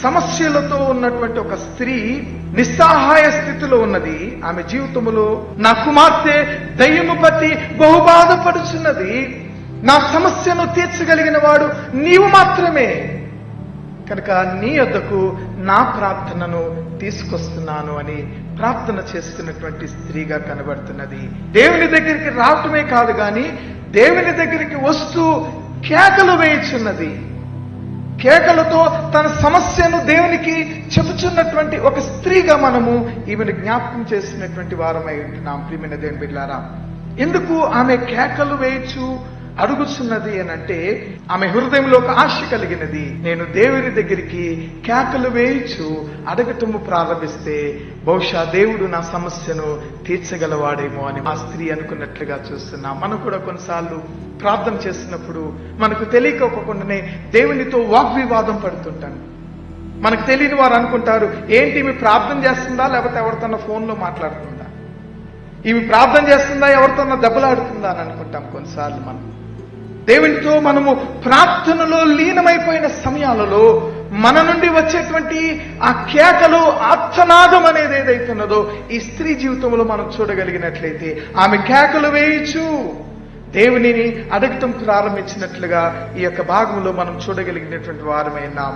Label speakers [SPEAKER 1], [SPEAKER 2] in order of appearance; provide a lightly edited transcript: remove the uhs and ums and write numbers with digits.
[SPEAKER 1] సమస్యలతో ఉన్నటువంటి ఒక స్త్రీ నిస్సహాయ స్థితిలో ఉన్నది. ఆమె జీవితంలో నా కుమార్తె దయ్యము పట్టి బహు బాధపడుచున్నది, నా సమస్యను తీర్చగలిగిన వాడు నీవు మాత్రమే, కనుక నీ యొద్దకు నా ప్రార్థనను తీసుకొస్తున్నాను అని ప్రార్థన చేస్తున్నటువంటి స్త్రీగా కనబడుతున్నది. దేవుని దగ్గరికి రావటమే కాదు గాని దేవుని దగ్గరికి వస్తూ కేకలు వేయుచున్నది. కేకలతో తన సమస్యను దేవునికి చెబుతున్నటువంటి ఒక స్త్రీగా మనము ఈమెను జ్ఞాపకం చేసినటువంటి వారమై ఉంటున్నాం. ప్రియమైన దేవుని బిడ్డలారా, ఎందుకు ఆమె కేకలు వేయచ్చు అడుగుతున్నది అనంటే, ఆమె హృదయంలో ఒక ఆశ కలిగినది. నేను దేవుని దగ్గరికి కేకలు వేయచ్చు అడగటము ప్రారంభిస్తే బహుశా దేవుడు నా సమస్యను తీర్చగలవాడేమో అని ఆ స్త్రీ అనుకున్నట్లుగా చూస్తున్నాం. మనం కూడా కొన్నిసార్లు ప్రార్థన చేస్తున్నప్పుడు మనకు తెలియకపోకుండానే దేవునితో వాగ్వివాదం పడుతుంటాను. మనకు తెలియని వారు అనుకుంటారు, ఏంటి ఈమె ప్రార్థన చేస్తుందా లేకపోతే ఎవరితోనో ఫోన్లో మాట్లాడుతుందా, ఈమె ప్రార్థన చేస్తుందా ఎవరితోనో దెబ్బలాడుతుందా అని అనుకుంటాం. కొన్నిసార్లు మనం దేవునితో మనము ప్రార్థనలో లీనమైపోయిన సమయాలలో మన నుండి వచ్చేటువంటి ఆ కేకలు, ఆర్తనాదం అనేది ఏదైతున్నదో ఈ స్త్రీ జీవితంలో మనం చూడగలిగినట్లయితే ఆమె కేకలు వేయచ్చు దేవునిని అడగటం ప్రారంభించినట్లుగా ఈ యొక్క భాగంలో మనం చూడగలిగినటువంటి వారమైనాం.